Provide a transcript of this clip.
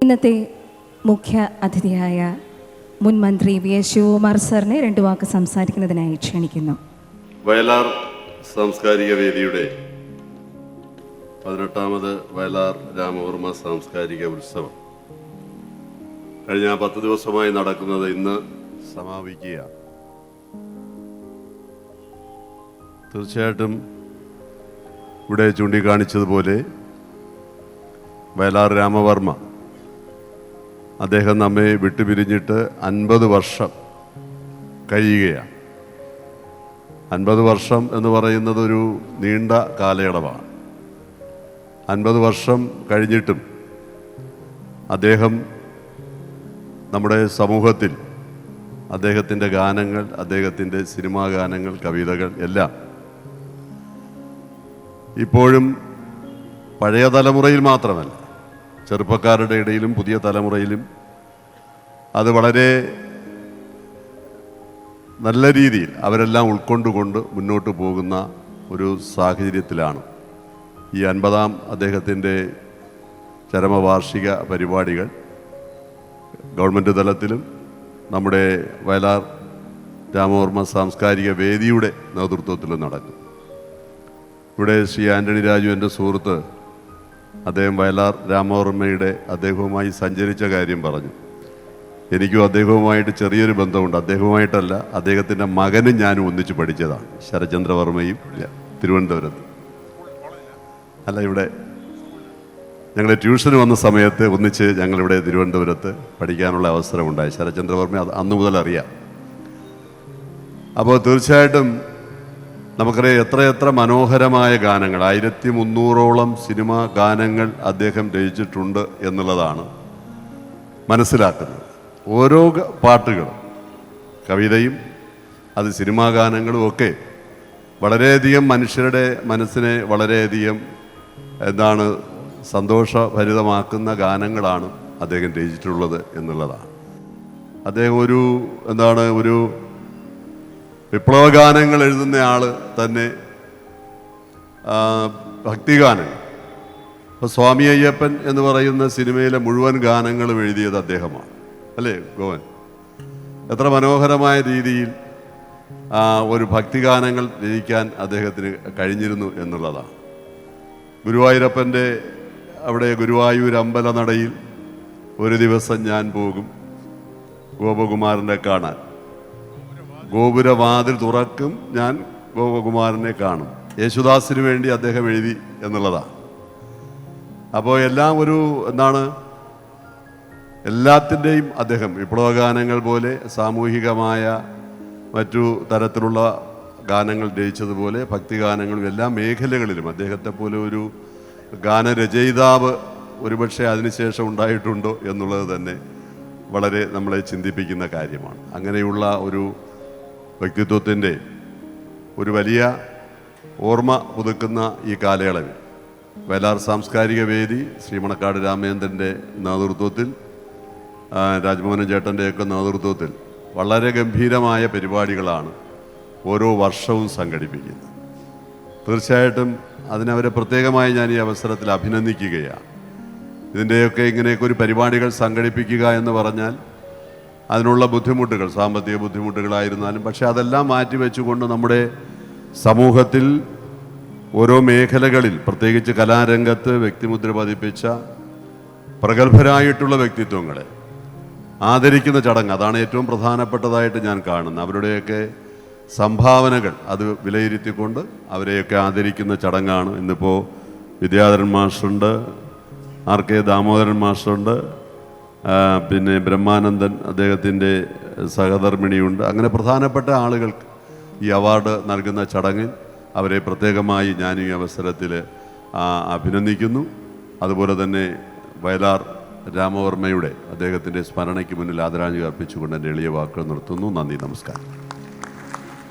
ഇന്നത്തെ മുഖ്യ അതിഥിയായ മുൻ മന്ത്രി വി.എസ്. ശിവകുമാർ സാറിനെ 2 വാക്ക് സംസാരിക്കുന്നതിനായി ക്ഷണിക്കുന്നു. വയലാർ സാംസ്കാരിക വേദിയുടെ 18ാമത് വയലാർ രാമവർമ്മ സാംസ്കാരിക ഉത്സവം കഴിഞ്ഞ 10 ദിവസമായി നടക്കുന്നത് ഇന്ന് സമാപിക്കുകയാണ്. തീർച്ചയായിട്ടും ഇവിടെ ചൂണ്ടിക്കാണിച്ചതുപോലെ വയലാർ രാമവർമ്മ അദ്ദേഹം നമ്മെ വിട്ടുപിരിഞ്ഞിട്ട് 50 വർഷം കഴിയുകയാണ്. 50 വർഷം എന്ന് പറയുന്നത് ഒരു നീണ്ട കാലയളവാണ്. 50 വർഷം കഴിഞ്ഞിട്ടും അദ്ദേഹം നമ്മുടെ സമൂഹത്തിൽ അദ്ദേഹത്തിൻ്റെ ഗാനങ്ങൾ, അദ്ദേഹത്തിൻ്റെ സിനിമാ ഗാനങ്ങൾ, കവിതകൾ എല്ലാം ഇപ്പോഴും പഴയ തലമുറയിൽ മാത്രമല്ല, ചെറുപ്പക്കാരുടെ ഇടയിലും പുതിയ തലമുറയിലും അത് വളരെ നല്ല രീതിയിൽ അവരെല്ലാം ഉൾക്കൊണ്ടുകൊണ്ട് മുന്നോട്ട് പോകുന്ന ഒരു സാഹചര്യത്തിലാണ് ഈ 50ാം അദ്ദേഹത്തിൻ്റെ ചരമവാർഷിക പരിപാടികൾ ഗവൺമെൻറ് തലത്തിലും നമ്മുടെ വയലാർ രാമവർമ്മ സാംസ്കാരിക വേദിയുടെ നേതൃത്വത്തിലും നടക്കും. ഇവിടെ ശ്രീ ആൻ്റണി രാജു, എൻ്റെ സുഹൃത്ത്, അദ്ദേഹം വയലാർ രാമവർമ്മയുടെ അദ്ദേഹവുമായി സഞ്ചരിച്ച കാര്യം പറഞ്ഞു. എനിക്കും അദ്ദേഹവുമായിട്ട് ചെറിയൊരു ബന്ധമുണ്ട്. അദ്ദേഹവുമായിട്ടല്ല, അദ്ദേഹത്തിൻ്റെ മകനും ഞാനും ഒന്നിച്ച് പഠിച്ചതാണ്. ശരചന്ദ്രവർമ്മയും തിരുവനന്തപുരത്ത് അല്ല, ഇവിടെ ഞങ്ങൾ ട്യൂഷന് വന്ന സമയത്ത് ഒന്നിച്ച് ഞങ്ങളിവിടെ തിരുവനന്തപുരത്ത് പഠിക്കാനുള്ള അവസരമുണ്ടായി. ശരചന്ദ്രവർമ്മ അന്ന് മുതൽ അറിയാം. അപ്പോൾ തീർച്ചയായിട്ടും നമുക്കറിയാം എത്രയെത്ര മനോഹരമായ ഗാനങ്ങൾ, 1300ഓളം സിനിമാ ഗാനങ്ങൾ അദ്ദേഹം രചിച്ചിട്ടുണ്ട് എന്നുള്ളതാണ് മനസ്സിലാക്കുന്നത്. ഓരോ പാട്ടുകളും, കവിതയും അത് സിനിമാ ഗാനങ്ങളും ഒക്കെ വളരെയധികം മനുഷ്യരുടെ മനസ്സിനെ വളരെയധികം സന്തോഷഭരിതമാക്കുന്ന ഗാനങ്ങളാണ് അദ്ദേഹം രചിച്ചിട്ടുള്ളത് എന്നുള്ളതാണ്. അദ്ദേഹം ഒരു വിപ്ലവഗാനങ്ങൾ എഴുതുന്ന ആൾ തന്നെ. ഭക്തിഗാനങ്ങൾ, ഇപ്പോൾ സ്വാമി അയ്യപ്പൻ എന്ന് പറയുന്ന സിനിമയിലെ മുഴുവൻ ഗാനങ്ങളും എഴുതിയത് അദ്ദേഹമാണ്, അല്ലേ ഗോവൻ? എത്ര മനോഹരമായ രീതിയിൽ ഒരു ഭക്തിഗാനങ്ങൾ രചിക്കാൻ അദ്ദേഹത്തിന് കഴിഞ്ഞിരുന്നു എന്നുള്ളതാണ്. ഗുരുവായൂരപ്പൻ്റെ അവിടെ ഗുരുവായൂർ അമ്പലനടയിൽ ഒരു ദിവസം ഞാൻ പോകും ഗോപകുമാരനെ കാണാൻ, ഗോപുരവാതിൽ തുറക്കും ഞാൻ ഗോപകുമാരനെ കാണും. യേശുദാസിന് വേണ്ടി അദ്ദേഹം എഴുതി എന്നുള്ളതാണ്. അപ്പോൾ എല്ലാം എല്ലാത്തിൻ്റെയും അദ്ദേഹം വിപ്ലവഗാനങ്ങൾ പോലെ സാമൂഹികമായ മറ്റു തരത്തിലുള്ള ഗാനങ്ങൾ രചിച്ചതുപോലെ ഭക്തിഗാനങ്ങളും എല്ലാ മേഖലകളിലും അദ്ദേഹത്തെ പോലെ ഒരു ഗാനരചയിതാവ് ഒരുപക്ഷെ അതിനുശേഷം ഉണ്ടായിട്ടുണ്ടോ എന്നുള്ളത് തന്നെ വളരെ നമ്മളെ ചിന്തിപ്പിക്കുന്ന കാര്യമാണ്. അങ്ങനെയുള്ള ഒരു വ്യക്തിത്വത്തിൻ്റെ ഒരു വലിയ ഓർമ്മ പുതുക്കുന്ന ഈ കാലയളവിൽ വയലാർ സാംസ്കാരിക വേദി ശ്രീ മണക്കാട് രാമേന്ദ്രൻ്റെ നേതൃത്വത്തിൽ, രാജ്മോഹൻ ചേട്ടൻ്റെയൊക്കെ നേതൃത്വത്തിൽ വളരെ ഗംഭീരമായ പരിപാടികളാണ് ഓരോ വർഷവും സംഘടിപ്പിക്കുന്നത്. തീർച്ചയായിട്ടും അതിനവരെ പ്രത്യേകമായി ഞാൻ ഈ അവസരത്തിൽ അഭിനന്ദിക്കുകയാണ്. ഇതിൻ്റെയൊക്കെ ഇങ്ങനെയൊക്കെ ഒരു പരിപാടികൾ സംഘടിപ്പിക്കുക എന്ന് പറഞ്ഞാൽ അതിനുള്ള ബുദ്ധിമുട്ടുകൾ, സാമ്പത്തിക ബുദ്ധിമുട്ടുകളായിരുന്നാലും, പക്ഷേ അതെല്ലാം മാറ്റിവെച്ചുകൊണ്ട് നമ്മുടെ സമൂഹത്തിൽ ഓരോ മേഖലകളിൽ, പ്രത്യേകിച്ച് കലാരംഗത്ത് വ്യക്തിമുദ്ര പതിപ്പിച്ച പ്രഗത്ഭരായിട്ടുള്ള വ്യക്തിത്വങ്ങളെ ആദരിക്കുന്ന ചടങ്ങ്, അതാണ് ഏറ്റവും പ്രധാനപ്പെട്ടതായിട്ട് ഞാൻ കാണുന്നത്. അവരുടെയൊക്കെ സംഭാവനകൾ അത് വിലയിരുത്തിക്കൊണ്ട് അവരെയൊക്കെ ആദരിക്കുന്ന ചടങ്ങാണ്. ഇന്നിപ്പോൾ വിദ്യാധരൻ മാസ്റ്ററുണ്ട്, RK ദാമോദരൻ മാസ്റ്ററുണ്ട്, പിന്നെ ബ്രഹ്മാനന്ദൻ അദ്ദേഹത്തിൻ്റെ സഹധർമ്മിണിയുണ്ട്. അങ്ങനെ പ്രധാനപ്പെട്ട ആളുകൾക്ക് ഈ അവാർഡ് നൽകുന്ന ചടങ്ങിൽ അവരെ പ്രത്യേകമായി ഞാൻ ഈ അവസരത്തിൽ അഭിനന്ദിക്കുന്നു. അതുപോലെ തന്നെ വയലാർ രാമവർമ്മയുടെ അദ്ദേഹത്തിൻ്റെ സ്മരണയ്ക്ക് മുന്നിൽ ആദരാഞ്ജലി അർപ്പിച്ചുകൊണ്ട് എൻ്റെ എളിയ വാക്കുകൾ നിർത്തുന്നു. നന്ദി, നമസ്കാരം.